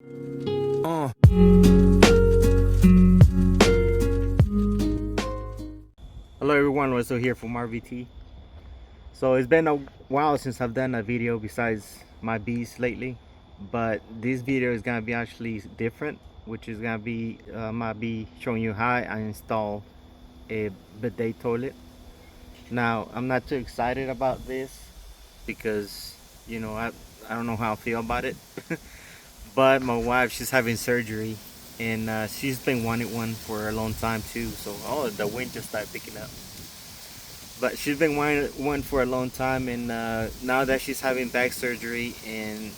Uh. Hello everyone, Lorenzo here from RVT. So it's been a while since I've done a video besides my bees lately, but this video is gonna be actually different, which is gonna be might be showing you how I install a bidet toilet. Now I'm not too excited about this because I don't know how I feel about it. But my wife, she's having surgery, and she's been wanting one for a long time too. So the wind just started picking up. But she's been wanting one for a long time, and now that she's having back surgery, and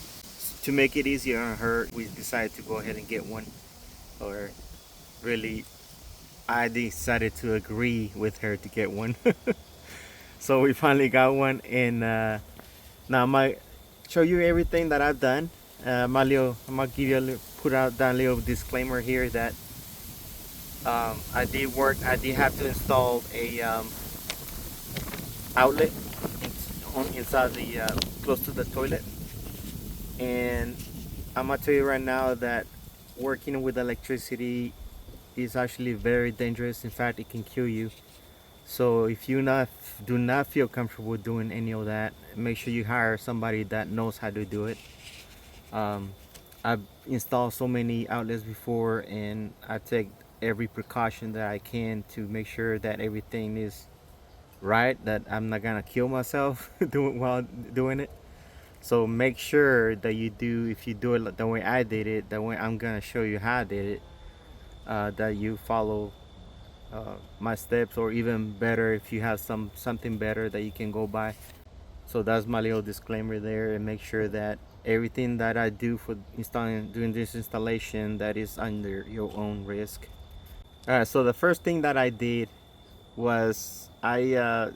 to make it easier on her, we decided to go ahead and get one. Or really, I decided to agree with her to get one. So we finally got one, and now I might show you everything that I've done. I'm gonna give you put out that little disclaimer here that I did have to install a outlet inside the close to the toilet, and I'm gonna tell you right now that working with electricity is actually very dangerous. In fact, it can kill you. So if you do not feel comfortable doing any of that, make sure you hire somebody that knows how to do it. I've installed so many outlets before, and I take every precaution that I can to make sure that everything is right, that I'm not gonna kill myself while doing it. So make sure that if you do it the way I did it, the way I'm gonna show you how I did it, that you follow my steps, or even better, if you have something better that you can go by. So that's my little disclaimer there, and make sure that everything that I do for doing this installation, that is under your own risk. Alright, so the first thing that I did was I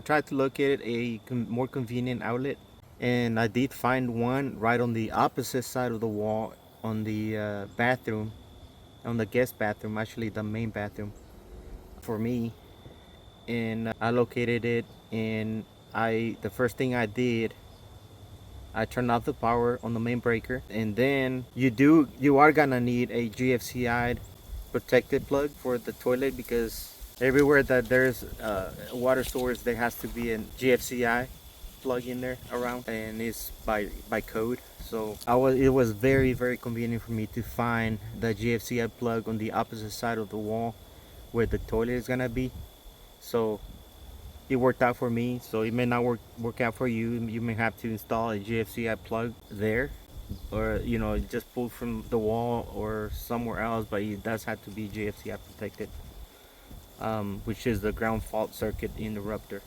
tried to locate a more convenient outlet, and I did find one right on the opposite side of the wall on the bathroom, on the guest bathroom, actually the main bathroom for me. And I located it, and the first thing I did, I turned off the power on the main breaker, and then you are gonna need a GFCI protected plug for the toilet, because everywhere that there's a water source, there has to be a GFCI plug in there around, and it's by code. So it was very, very convenient for me to find the GFCI plug on the opposite side of the wall where the toilet is gonna be. So it worked out for me. So it may not work out for you. You may have to install a GFCI plug there, or just pull from the wall or somewhere else, but it does have to be GFCI protected, which is the ground fault circuit interrupter,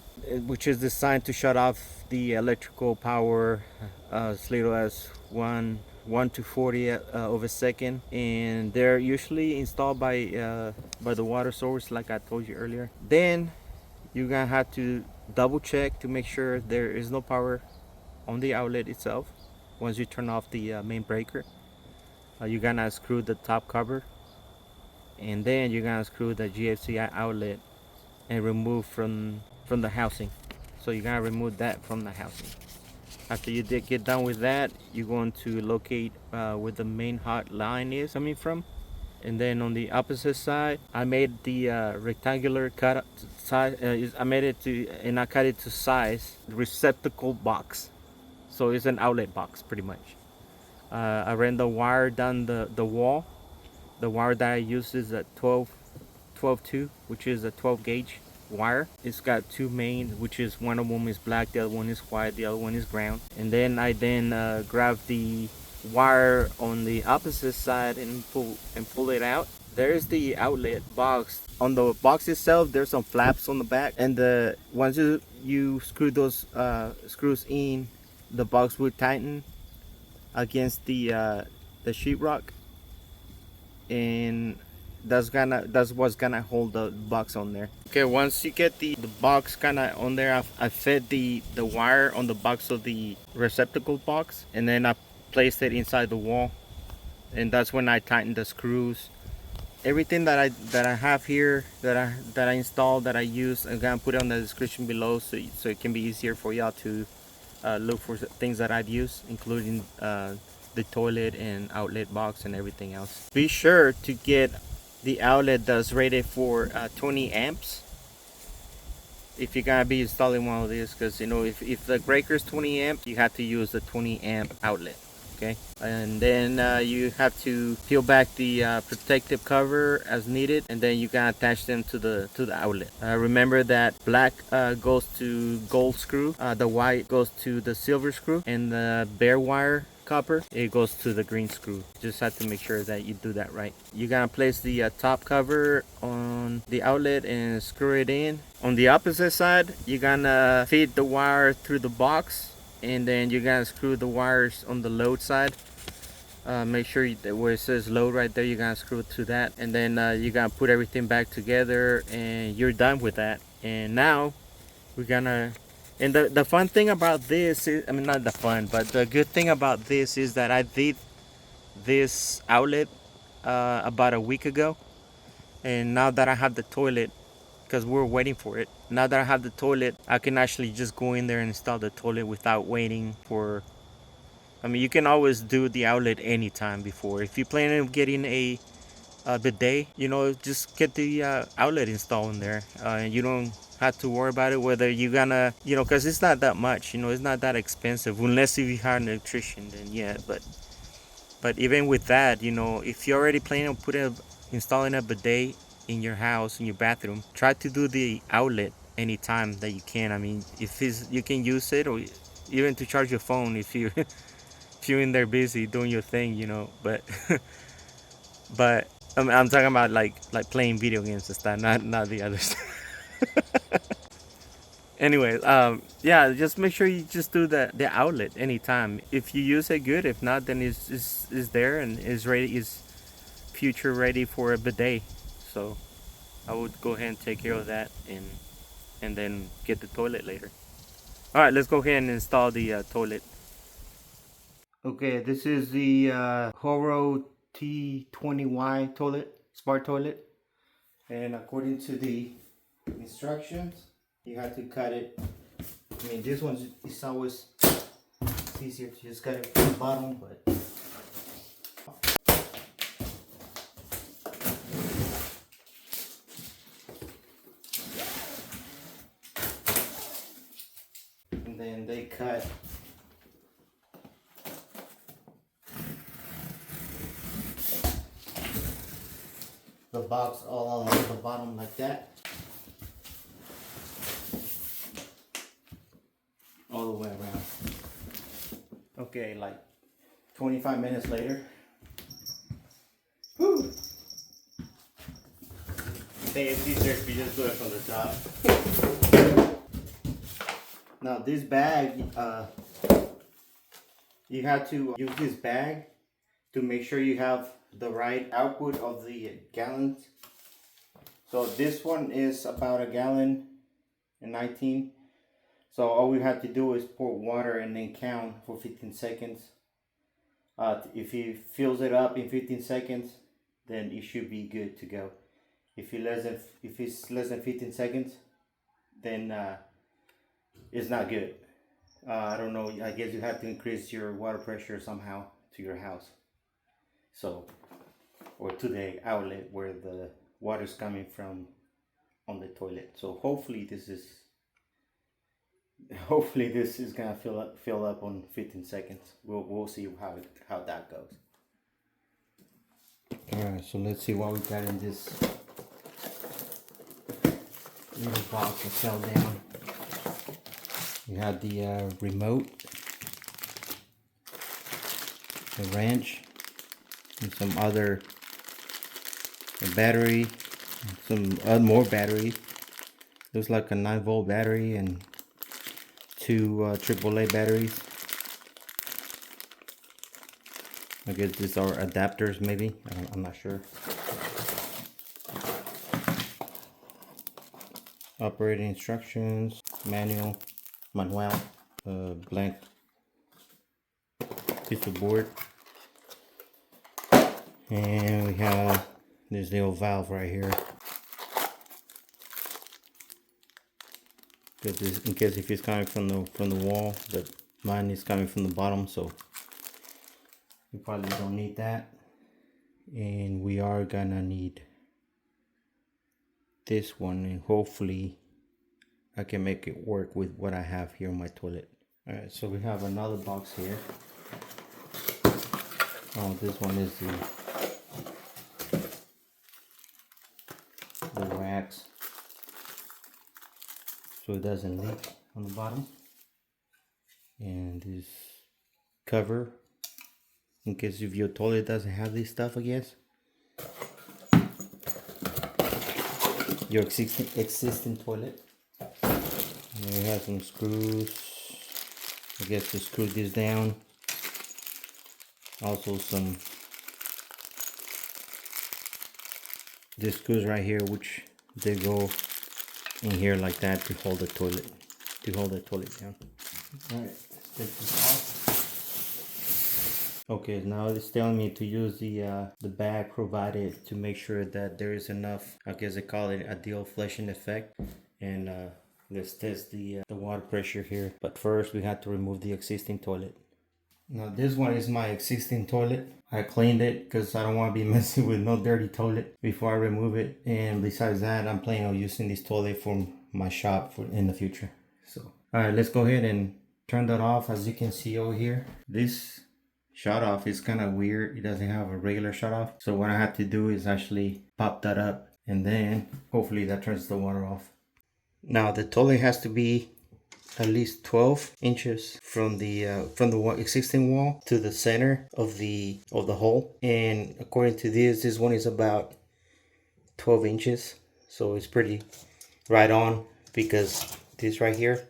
which is designed to shut off the electrical power as little as 1 to 40 of a second, and they're usually installed by the water source, like I told you earlier. Then you're gonna have to double check to make sure there is no power on the outlet itself. Once you turn off the main breaker, you're gonna unscrew the top cover, and then you're gonna screw the GFCI outlet and remove from the housing. So you're gonna remove that from the housing. After you get done with that, you're going to locate where the main hot line is coming from, and then on the opposite side, I made the rectangular cut size. I cut it to size receptacle box. So it's an outlet box pretty much. I ran the wire down the wall. The wire that I use is a 12-2, which is a 12 gauge wire. It's got two main, which is one of them is black, the other one is white, the other one is ground. And then I grabbed the wire on the opposite side and pull it out. There's the outlet box. On the box itself, there's some flaps on the back, and once you screw those screws in, the box will tighten against the sheetrock, and that's what's gonna hold the box on there. Okay, once you get the box kind of on there, I fed the wire on the box of the receptacle box, and then I placed it inside the wall, and that's when I tightened the screws. Everything that I have here, that I installed, that I use, I'm gonna put it on the description below, so it can be easier for y'all to look for things that I've used, including the toilet and outlet box and everything else. Be sure to get the outlet that's rated for 20 amps if you're gonna be installing one of these, because you know if the breaker's 20 amp, you have to use the 20 amp outlet. Okay, and then you have to peel back the protective cover as needed, and then you can attach them to the outlet. Remember that black goes to gold screw, the white goes to the silver screw, and the bare wire copper, it goes to the green screw. Just have to make sure that you do that right. You're gonna place the top cover on the outlet and screw it in. On the opposite side, you're gonna feed the wire through the box, and then you're gonna screw the wires on the load side. Make sure that where it says load right there, you're gonna screw it to that, and then you're gonna put everything back together, and you're done with that. And now we're gonna, and the fun thing about this is, I mean, not the fun, but the good thing about this is that I did this outlet about a week ago, and now that I have the toilet, because we're waiting for it, now that I have the toilet, I can actually just go in there and install the toilet without waiting for, I mean, you can always do the outlet anytime before. If you plan on getting a bidet, you know, just get the outlet installed in there, and you don't have to worry about it whether you're gonna, you know, because it's not that much, you know, it's not that expensive unless if you hire an electrician, then yeah. But even with that, you know, if you're already planning on installing a bidet in your house, in your bathroom, try to do the outlet anytime that you can. I mean, if it's, you can use it, or even to charge your phone if you if you're in there busy doing your thing, you know. But but I'm talking about like playing video games and stuff, not the other stuff. Anyways, yeah, just make sure you just do the outlet anytime. If you use it, good. If not, then is there and is ready, is future ready for a bidet. So I would go ahead and take care of that, and then get the toilet later. All right, let's go ahead and install the toilet. Okay, this is the Horow T20Y toilet, smart toilet, and according to the instructions, you have to cut it. I mean, this one is always easier to just cut it from the bottom, but and then they cut the box all along the bottom like that, all the way around. Okay, like 25 minutes later. Whew. I think it's easier if you just do it from the top. Now this bag, you have to use this bag to make sure you have the right output of the gallons. So this one is about 1 gallon and 19. So all we have to do is pour water and then count for 15 seconds. If he fills it up in 15 seconds, then it should be good to go. If it's less than 15 seconds, then it's not good. I don't know. I guess you have to increase your water pressure somehow to your house. So, or to the outlet where the water is coming from on the toilet. So hopefully this is gonna fill up on 15 seconds. We'll see how that goes. All right, so let's see what we got in this little box that fell down. We have the remote, the wrench, and some other battery, some more battery. Looks like a 9-volt battery and 2 AAA batteries. I guess these are adapters, maybe. I'm not sure. Operating instructions, manual, blank piece of board, and we have this little valve right here. In case if it's coming from the wall, but mine is coming from the bottom, so We probably don't need that. And we are gonna need this one, and hopefully I can make it work with what I have here on my toilet. Alright, so we have another box here. Oh, this one is the wax, so it doesn't leak on the bottom. And this cover, in case if your toilet doesn't have this stuff, I guess. Your existing toilet. And we have some screws, I guess, to screw this down. Also these screws right here, which they go in here like that to hold the toilet down. All right, let's take this off. Okay, now it's telling me to use the bag provided to make sure that there is enough, I guess they call it ideal flushing effect. And let's test the water pressure here. But first we have to remove the existing toilet. Now this one is my existing toilet. I cleaned it because I don't want to be messing with no dirty toilet before I remove it. And besides that, I'm planning on using this toilet for my shop in the future. So, all right, let's go ahead and turn that off. As you can see over here, this shut off is kind of weird. It doesn't have a regular shut off. So what I have to do is actually pop that up, and then hopefully that turns the water off. Now the toilet has to be at least 12 inches from the existing wall to the center of the hole, and according to this one is about 12 inches, so it's pretty right on, because this right here,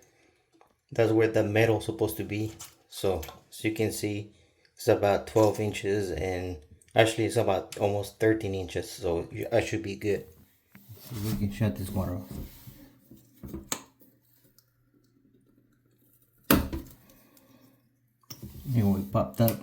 that's where the metal is supposed to be. So as you can see, it's about 12 inches, and actually it's about almost 13 inches, so I should be good. So we can shut this water off. And we popped up.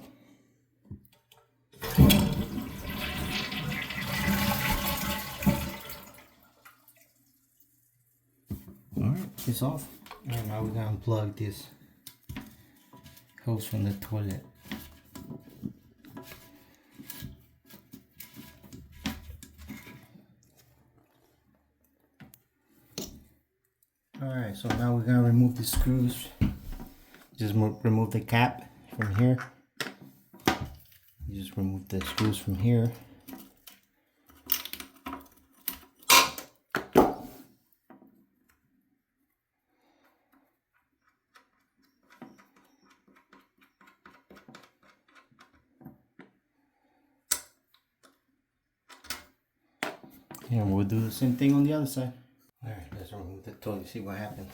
Alright, it's off. And now we're gonna unplug this hose from the toilet. Alright, so now we're gonna remove the screws. Just remove the cap from here. You just remove the screws from here. And we'll do the same thing on the other side. Alright, let's remove the toilet, see what happens.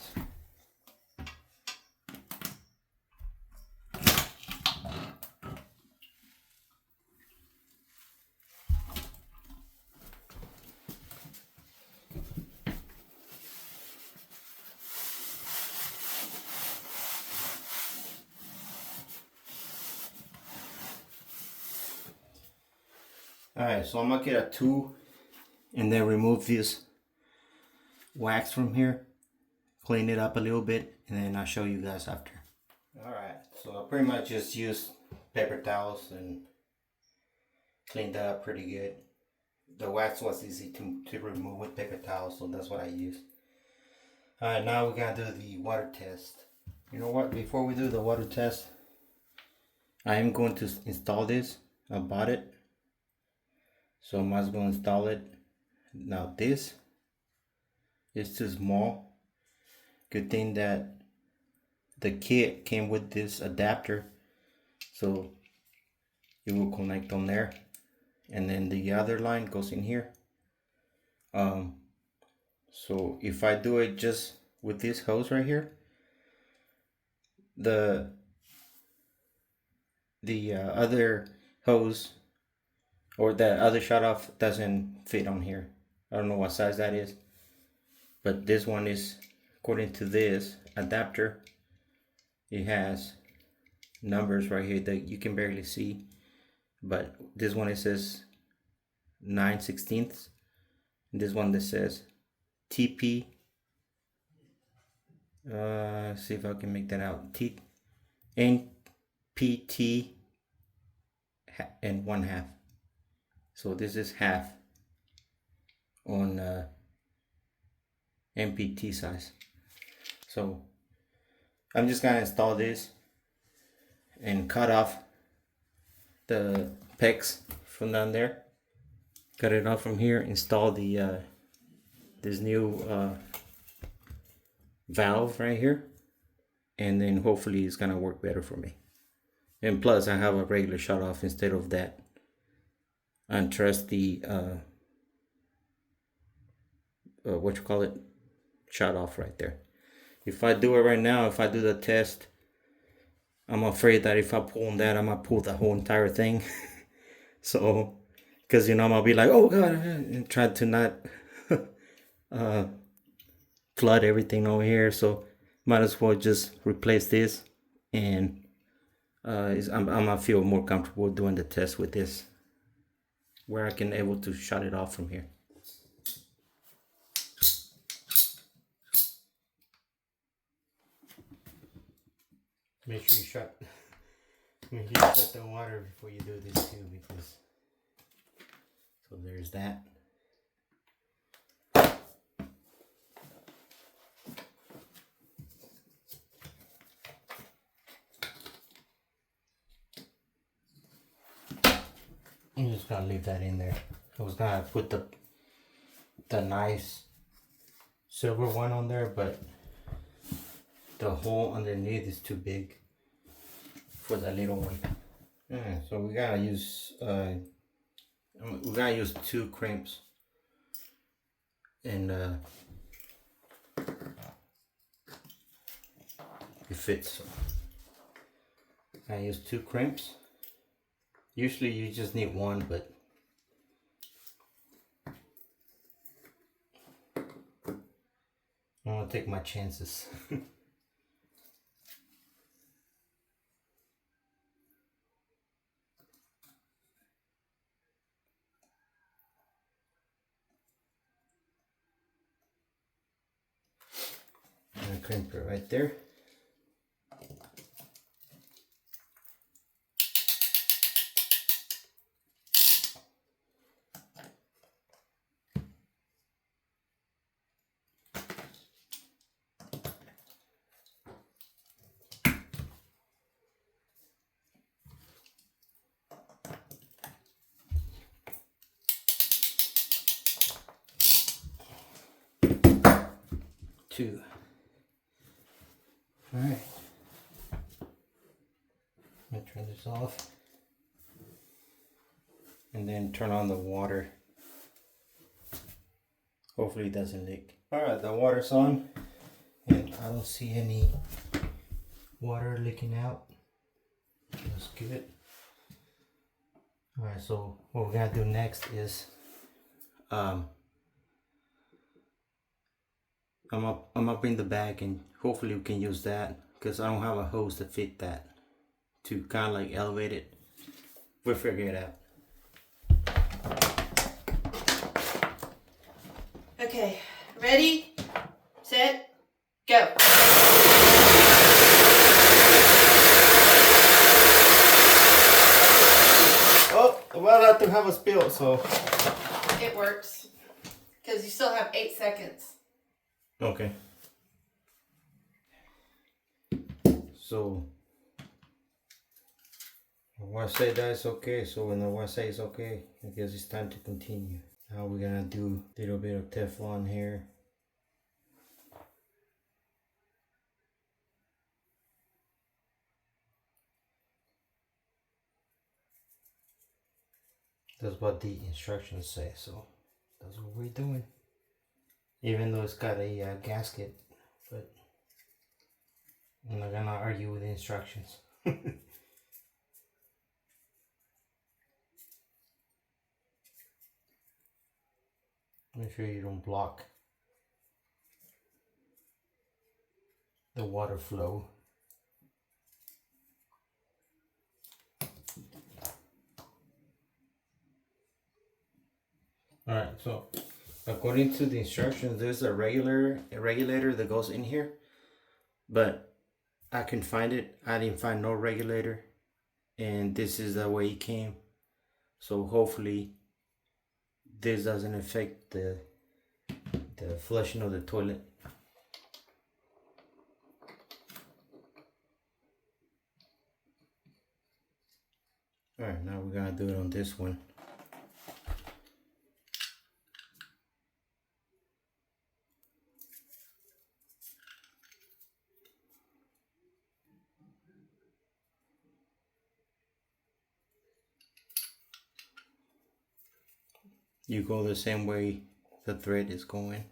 Alright, so I'm gonna get a tool and then remove this wax from here, clean it up a little bit, and then I'll show you guys after. Alright, so I pretty much just used paper towels and cleaned that up pretty good. The wax was easy to remove with paper towels, so that's what I used. Alright, now we're gonna do the water test. You know what, before we do the water test, I am going to install this. I bought it, so I might as well install it. Now this is too small. Good thing that the kit came with this adapter, so it will connect on there, and then the other line goes in here. So if I do it just with this hose right here, the other hose or the other shut off doesn't fit on here. I don't know what size that is, but this one is, according to this adapter, it has numbers right here that you can barely see, but this one, it says 9/16. This one that says TP, see if I can make that out, NPT and 1/2. So this is half on MPT size. So I'm just gonna install this and cut off the pegs from down there. Cut it off from here. Install the this new valve right here, and then hopefully it's gonna work better for me. And plus I have a regular shut off instead of that untrusty what you call it, shut off right there. If I do it right now, if I do the test, I'm afraid that if I pull on that, I'm gonna pull the whole entire thing. So because I'm gonna be like, oh god, and try to not flood everything over here. So might as well just replace this, and I'm gonna feel more comfortable doing the test with this, where I can able to shut it off from here. Make sure you shut the water before you do this too, because so there's that. I'm just gonna leave that in there. I was gonna put the nice silver one on there, but the hole underneath is too big for that little one. Yeah, so we gotta use 2 crimps, and it fits. So I use 2 crimps. Usually you just need 1, but I'm gonna take my chances. I'm gonna crimp it right there. Two. All right. I'm gonna turn this off, and then turn on the water. Hopefully it doesn't leak. All right, the water's on, and I don't see any water leaking out. That's good. All right, so what we're gonna do next is I'm gonna bring the bag, and hopefully we can use that, because I don't have a hose to fit that, to kind of like elevate it. We'll figure it out. Okay, ready, set, go. Oh, well, I have to have a spill, so. It works, because you still have 8 seconds. Okay. So, when I say that's okay, so when I say it's okay, I guess it's time to continue. Now we're gonna do a little bit of Teflon here. That's what the instructions say, so that's what we're doing. Even though it's got a gasket, but I'm not gonna argue with the instructions. Make sure you don't block the water flow. Alright, so according to the instructions, there's a regulator that goes in here, but I can find it. I didn't find no regulator, and this is the way it came. So hopefully this doesn't affect the flushing of the toilet. Alright, now we're gonna do it on this one. You go the same way the thread is going.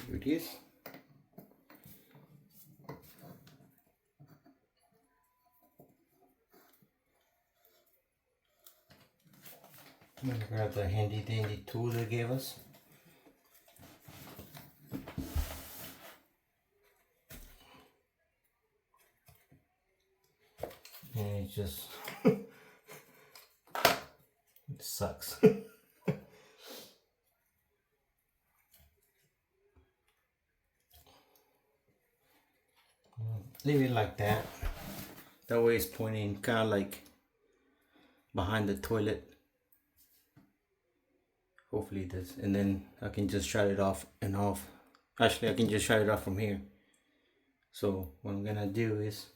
Here it is. I'm gonna grab the handy dandy tool they gave us. And it just it sucks. Leave it like that. That way it's pointing kind of like behind the toilet. Hopefully this, and then I can just shut it off and off. Actually, I can just shut it off from here. So what I'm gonna do is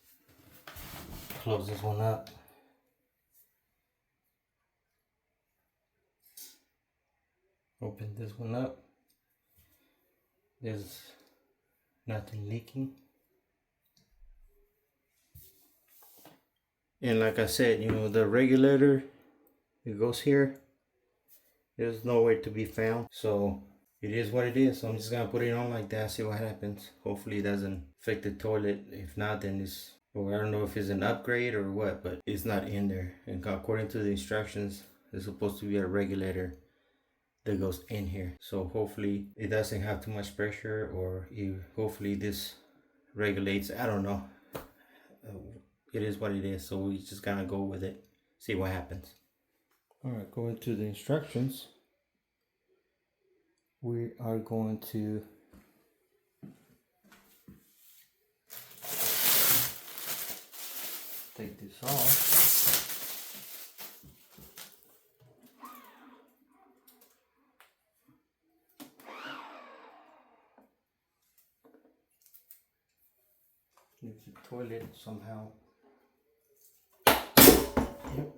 close this one up. Open this one up. There's nothing leaking. And like I said, you know, the regulator, it goes here. There's nowhere to be found. So it is what it is. So I'm just gonna put it on like that, see what happens. Hopefully it doesn't affect the toilet. If not, then it's, or I don't know if it's an upgrade or what, but it's not in there. And according to the instructions, there's supposed to be a regulator that goes in here. So hopefully it doesn't have too much pressure, or hopefully this regulates. I don't know. It is what it is. So we just gotta go with it, see what happens. All right, going to the instructions. We are going to take this off. Leave the toilet somehow. Yep.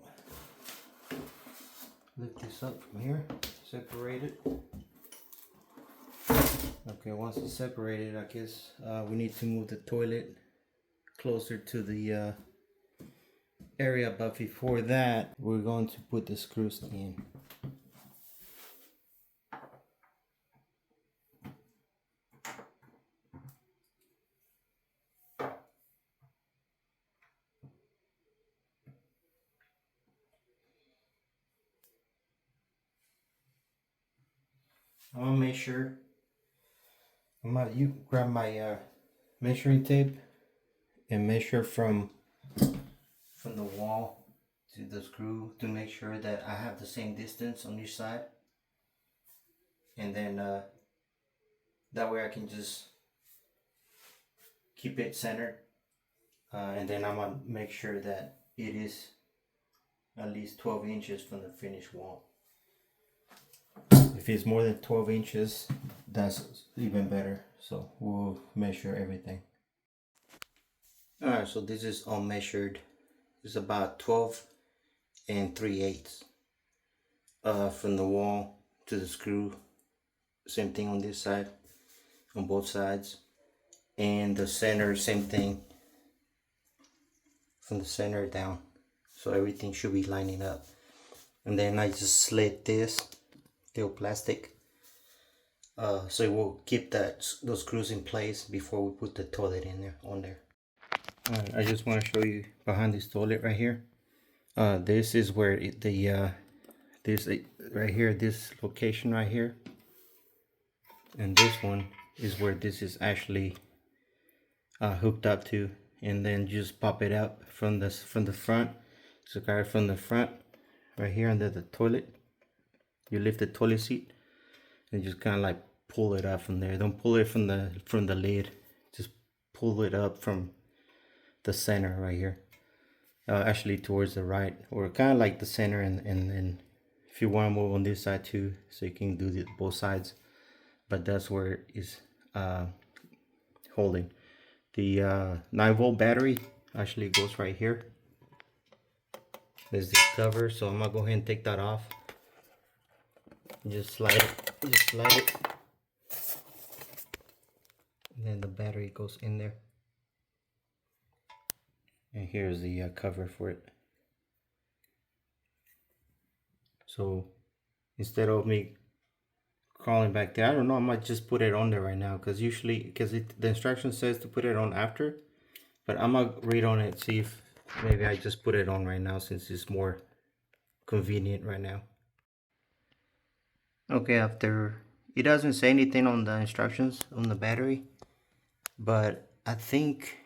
Lift this up from here, separate it. Okay, once it's separated, I guess we need to move the toilet closer to the area, but before that, we're going to put the screws in. I'm gonna make sure. You grab my measuring tape and measure from the wall to the screw to make sure that I have the same distance on each side, and then that way I can just keep it centered, and then I'm gonna make sure that it is at least 12 inches from the finished wall. If it's more than 12 inches, that's even better. So we'll measure everything. Alright, so this is all measured. It's about 12 and 3/8 from the wall to the screw. Same thing on this side, on both sides. And the center, same thing from the center down. So everything should be lining up. And then I just slid this little plastic so it will keep those screws in place before we put the toilet in there on there. I just want to show you behind this toilet right here. This is where this right here, this location right here, and this one is where this is actually hooked up to, and then just pop it up from the front. So right from the front, right here under the toilet, you lift the toilet seat and just kind of like pull it up from there. Don't pull it from the lid. Just pull it up from the center right here. Actually towards the right, or kind of like the center, and if you want to move on this side too, so you can do both sides. But that's where it is holding. The 9-volt battery actually goes right here. There's this cover, so I'm gonna go ahead and take that off. Just slide it. Just slide it. And then the battery goes in there. And here's the cover for it. So instead of me crawling back there, I don't know, I might just put it on there right now, because usually, the instruction says to put it on after, but I'm gonna read on it, see if maybe I just put it on right now since it's more convenient right now. Okay, after it doesn't say anything on the instructions on the battery, but I think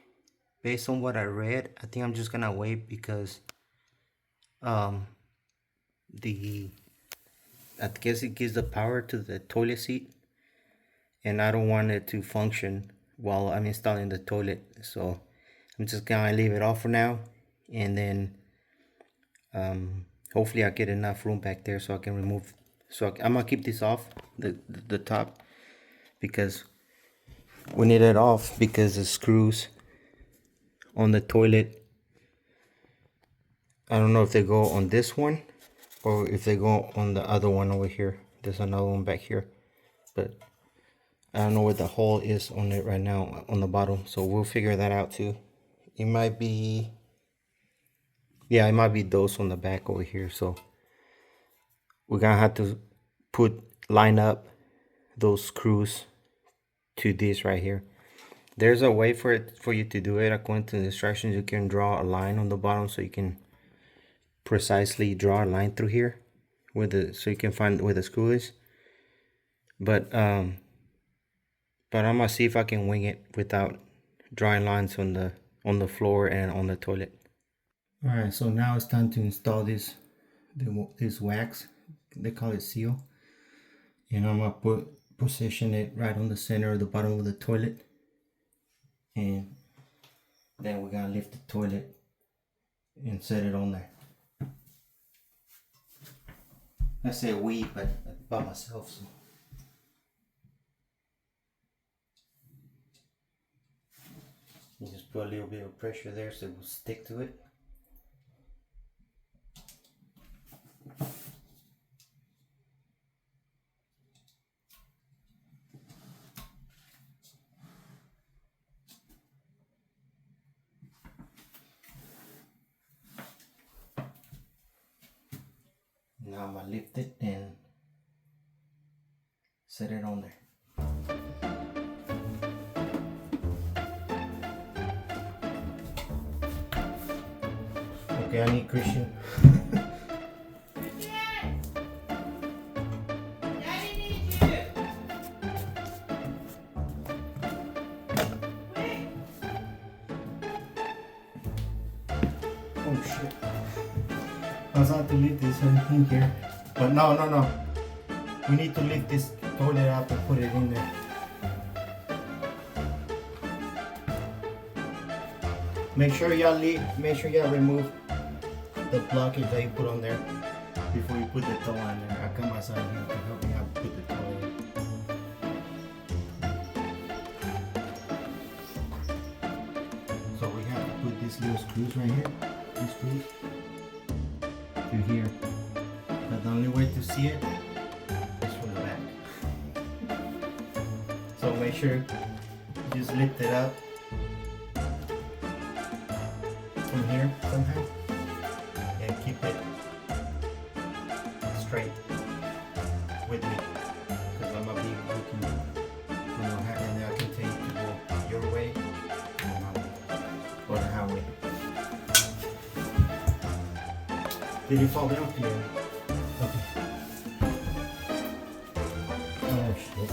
based on what I read, I think I'm just gonna wait, because I guess it gives the power to the toilet seat, and I don't want it to function while I'm installing the toilet, so I'm just gonna leave it off for now, and then hopefully I get enough room back there so I can remove. So I'm gonna keep this off, the top, because we need it off because the screws on the toilet, I don't know if they go on this one or if they go on the other one over here. There's another one back here, but I don't know where the hole is on it right now on the bottom, so we'll figure that out too. It might be, yeah, it might be those on the back over here, so we're gonna have to line up those screws to this right here. There's a way for you to do it according to the instructions. You can draw a line on the bottom, so you can precisely draw a line through here so you can find where the screw is. But I'm gonna see if I can wing it without drawing lines on the floor and on the toilet. All right, so now it's time to install this wax. They call it seal, and I'm gonna position it right on the center of the bottom of the toilet, and then we're gonna lift the toilet and set it on there. I say we, but by myself. So. You just put a little bit of pressure there so it will stick to it. Now I'm gonna lift it and set it on there. Okay, I need Christian. Daddy needs you. Wait. Oh shit. I was about to leave this in here. But no. We need to lift this toilet up and put it in there. Make sure y'all remove the blockage that you put on there before you put the toe on there. I'll come outside here to help me out put the toe in. So we have to put these little screws right here. These screws through here. But the only way to see it is from the back. So make sure you just lift it up from here somehow and keep it straight with me, because I'm gonna be looking, and then I can take you to go your way and my way, or the highway. Did it fall down to you? Okay. Oh shit.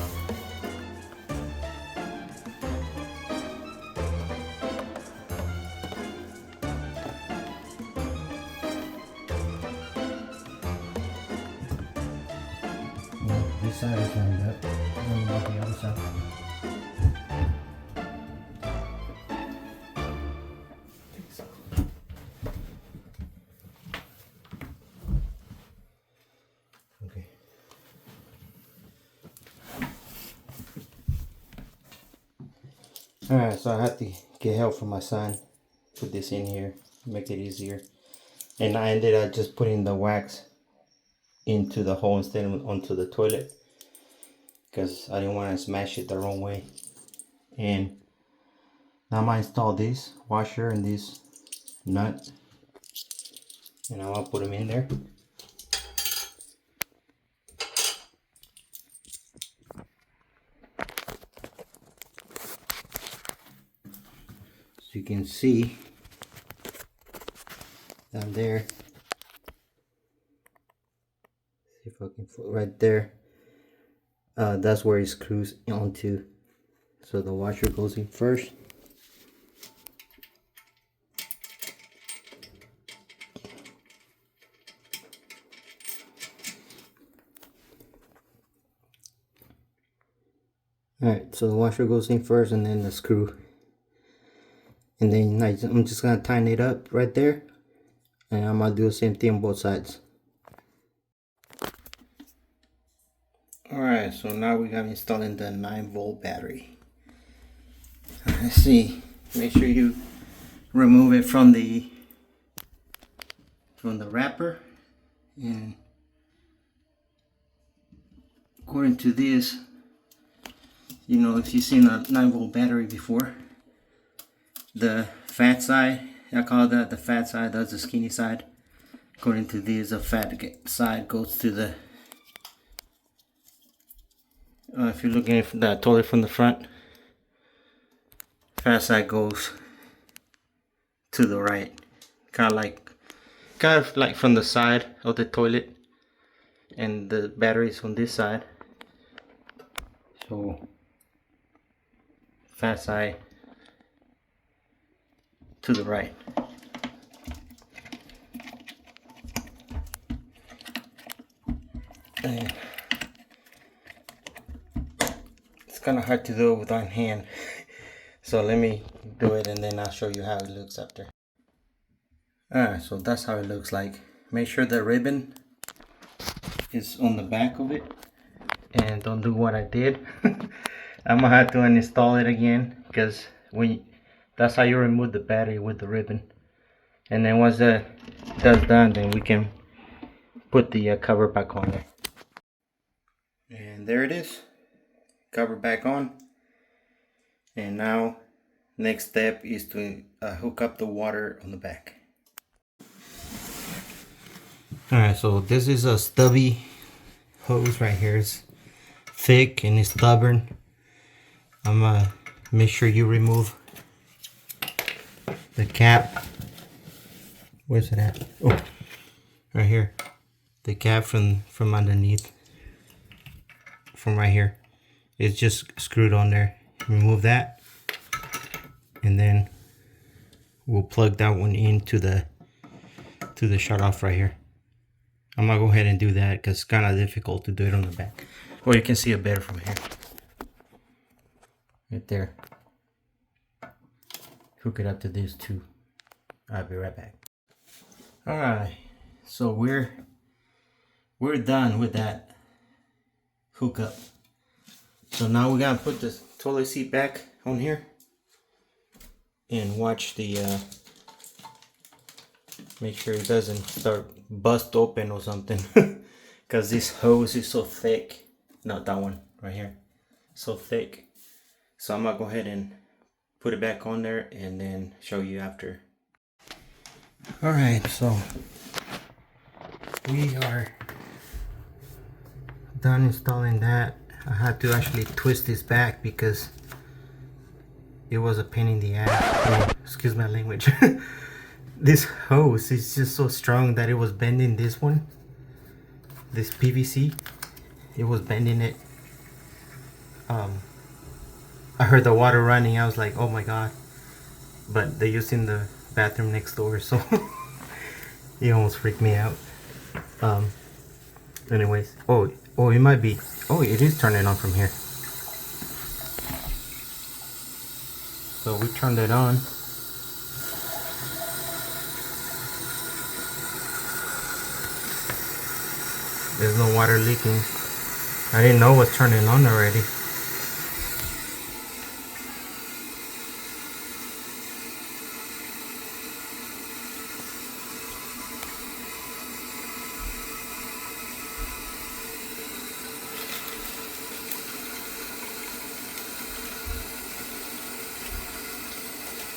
side is lined up. Let me look the other side. Okay. Alright, so I have to get help from my son. Put this in here, make it easier. And I ended up just putting the wax into the hole instead of onto the toilet, because I didn't want to smash it the wrong way. And now I'm gonna install this washer and this nut, and I'm gonna put them in there. So you can see down there, see if I can put right there, that's where it screws onto. So the washer goes in first. Alright, so the washer goes in first and then the screw. And then I'm just gonna tighten it up right there. And I'm gonna do the same thing on both sides. Alright, so now we got installing the 9-volt battery. Let's see. Make sure you remove it from the wrapper. And according to this, you know, if you've seen a 9-volt battery before, the fat side, I call that the fat side, that's the skinny side. According to this, the fat side goes to the, if you're looking at that toilet from the front, fat side goes to the right. Kind of like from the side of the toilet, and the battery is on this side. So fat side to the right. And it's kind of hard to do it with one hand, so let me do it and then I'll show you how it looks after. Alright, so that's how it looks like. Make sure the ribbon is on the back of it, and don't do what I did. I'm gonna have to uninstall it again, because that's how you remove the battery, with the ribbon. And then once that's done, then we can put the cover back on there. And there it is, cover back on. And now next step is to hook up the water on the back. Alright, so this is a stubby hose right here. It's thick and it's stubborn. I'm gonna make sure you remove the cap. Where's it at? Oh, right here. The cap from underneath, from right here. It's just screwed on there. Remove that, and then we'll plug that one into the shut off right here. I'm gonna go ahead and do that because it's kind of difficult to do it on the back. Well, you can see it better from here. Right there. Hook it up to this too. I'll be right back. Alright, so we're done with that hookup. So now we gotta put the toilet seat back on here and watch the make sure it doesn't start bust open or something, because this hose is so thick. Not that one right here, so thick. So I'm gonna go ahead and put it back on there and then show you after. Alright, so we are done installing that. I had to actually twist this back because it was a pain in the ass. Oh, excuse my language. This hose is just so strong that it was bending this one, this PVC. It was bending it. I heard the water running. I was like, oh my god. But they're using the bathroom next door, so it almost freaked me out. Anyways, oh, Oh, it might be. Oh, it is turning on from here. So we turned it on. There's no water leaking. I didn't know it was turning on already.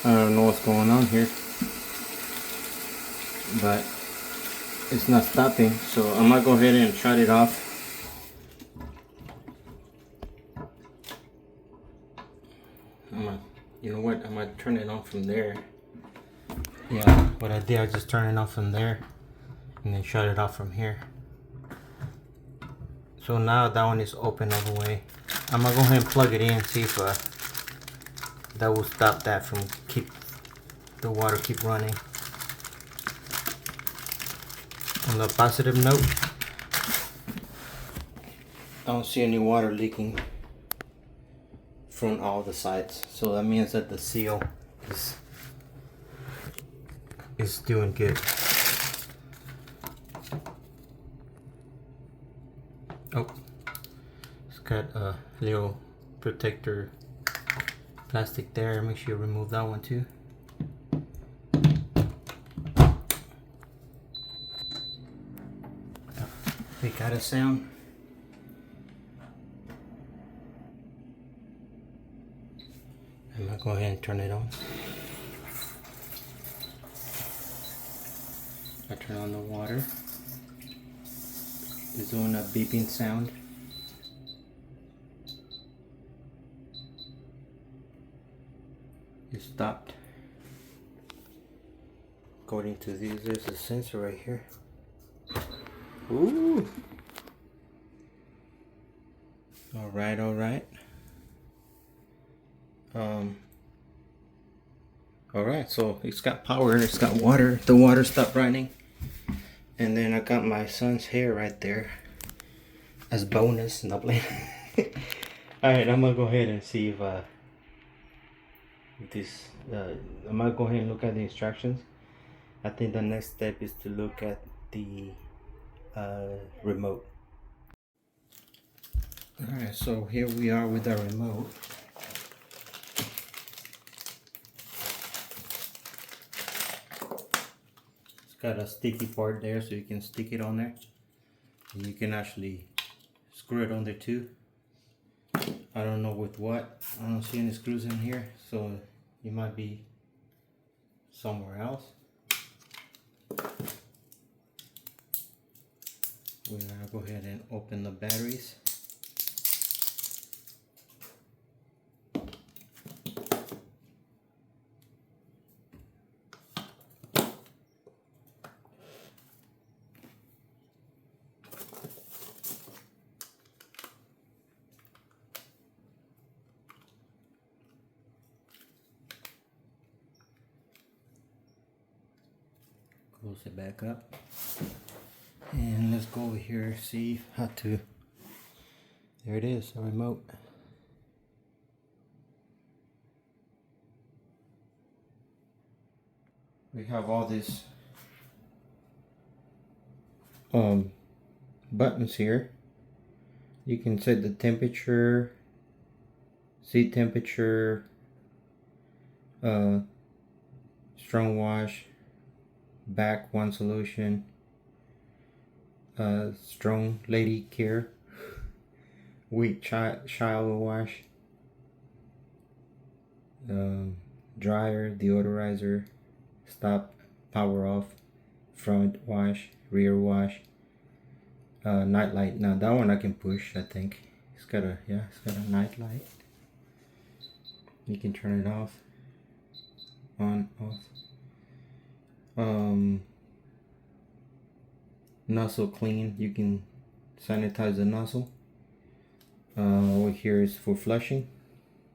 I don't know what's going on here, but it's not stopping. So I'm gonna go ahead and shut it off. You know what? I'm gonna turn it on from there. Yeah, what I did, I just turned it on from there and then shut it off from here. So now that one is open all the way. I'm gonna go ahead and plug it in and see if that will stop that from the water keep running. On the positive note, I don't see any water leaking from all the sides, so that means that the seal is doing good. Oh, it's got a little protector plastic there. Make sure you remove that one too. We got a sound. I'm gonna go ahead and turn it on. I turn on the water. It's doing a beeping sound. It stopped. According to these, there's a sensor right here. Ooh. All right, all right. All right, so it's got power, it's got water. The water stopped running. And then I got my son's hair right there as bonus. No blame. All right, I'm gonna go ahead and see if this. I'm gonna go ahead and look at the instructions. I think the next step is to look at the remote. All right, so here we are with our remote. Got a sticky part there, so you can stick it on there, and you can actually screw it on there too. I don't know with what. I don't see any screws in here, so it might be somewhere else. We're gonna go ahead and open the batteries. Close it back up, and let's go over here, see how to. There it is, a remote. We have all these buttons here. You can set the temperature, seat temperature, strong wash, back one solution, strong lady care, weak child wash, dryer, deodorizer, stop, power off, front wash, rear wash, night light. Now that one I can push. I think it's got a night light. You can turn it off, on, off. Nozzle clean, you can sanitize the nozzle. Over here is for flushing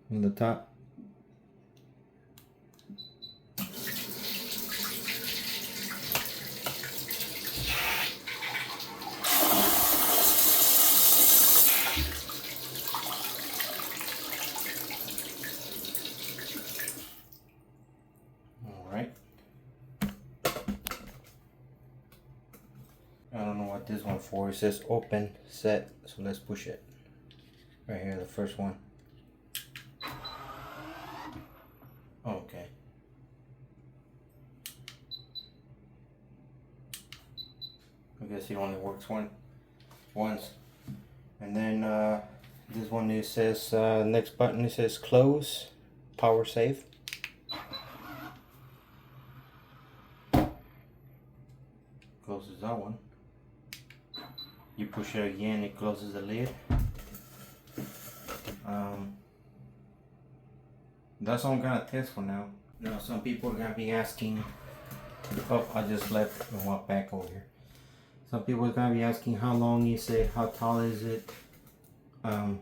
on the top. got this one for. It says open set, so let's push it. Right here, the first one. Okay. I guess it only works once. And then this one, it says next button, it says close, power save. Closes that one. You push it again, it closes the lid. That's all I'm gonna test for now. Now some people are gonna be asking, oh, I just left and walked back over here. Some people are gonna be asking how long is it, how tall is it. So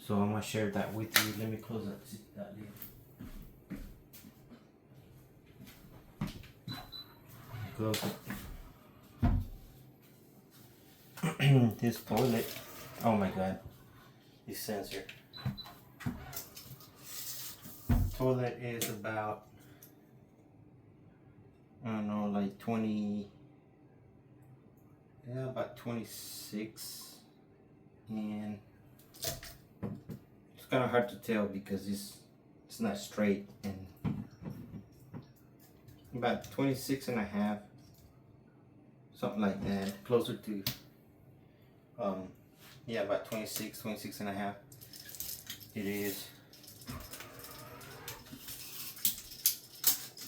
I'm gonna share that with you. Let me close that lid. Close it. This toilet, oh my god, this sensor. Toilet is about, I don't know, like 20, yeah, about 26, and it's kind of hard to tell because it's not straight, and about 26 and a half, something like that, closer to yeah, about 26 and a half it is.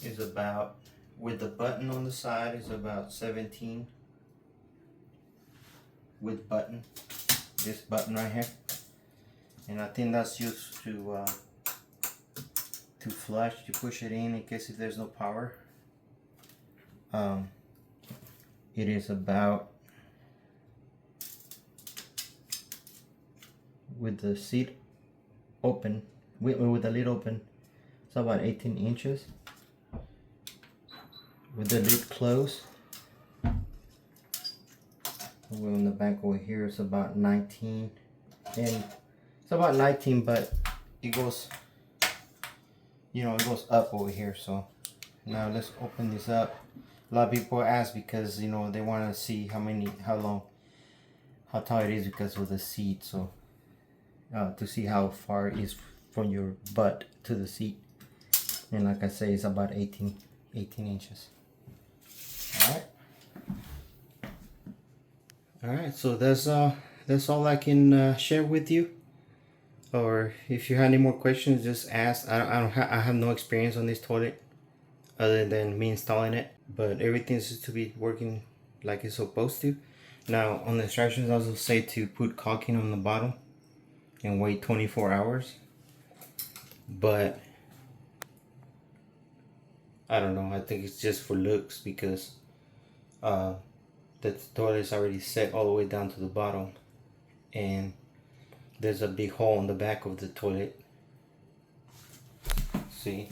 Is about, with the button on the side, is about 17 with button, this button right here, and I think that's used to flush, to push it in case if there's no power. It is about, with the seat open, with the lid open, it's about 18 inches. With the lid closed, on the back over here, it's about 19, and it's about 19, but it goes, you know, it goes up over here. So now let's open this up. A lot of people ask because, you know, they want to see how tall it is because of the seat. So to see how far it is from your butt to the seat, and like I say, it's about 18 inches. Alright, so that's all I can share with you. Or if you have any more questions, just ask. I have no experience on this toilet other than me installing it, but everything seems to be working like it's supposed to. Now on the instructions also say to put caulking on the bottom and wait 24 hours, but I don't know, I think it's just for looks because the toilet is already set all the way down to the bottom, and there's a big hole in the back of the toilet. See?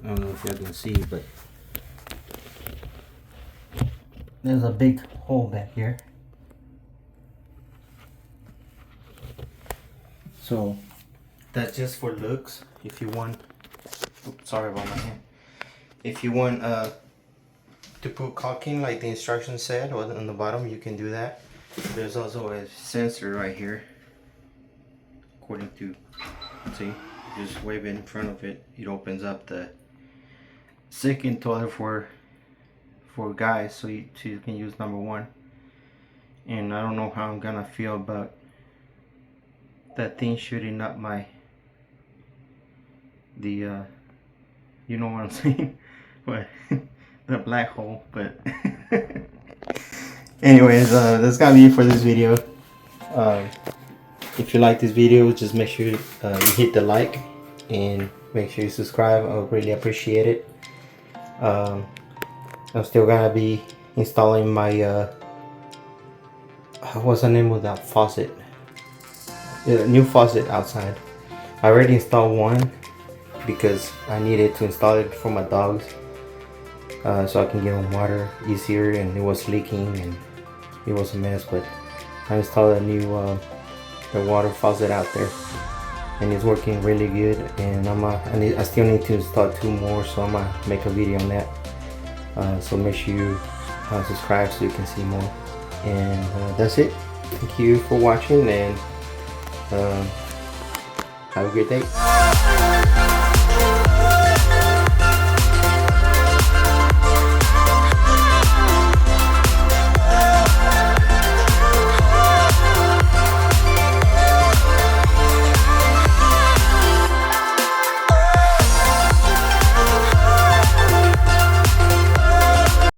I don't know if y'all can see, but there's a big hole back here. So that's just for looks. If you want, oops, sorry about my hand. If you want to put caulking like the instructions said, or on the bottom, you can do that. There's also a sensor right here. According to, see, just wave it in front of it. It opens up the second toilet for guys, so you can use number one. And I don't know how I'm gonna feel about that thing shooting up you know what I'm saying, but the black hole. But anyways, that's gonna be it for this video. If you like this video, just make sure you hit the like and make sure you subscribe. I would really appreciate it. I'm still gonna be installing my what's the name of that faucet? The new faucet outside. I already installed one because I needed to install it for my dogs, so I can give them water easier, and it was leaking and it was a mess. But I installed a new the water faucet out there, and it's working really good. And I still need to install 2 more, so I'm gonna make a video on that. So make sure you subscribe so you can see more. And that's it. Thank you for watching, and have a great day.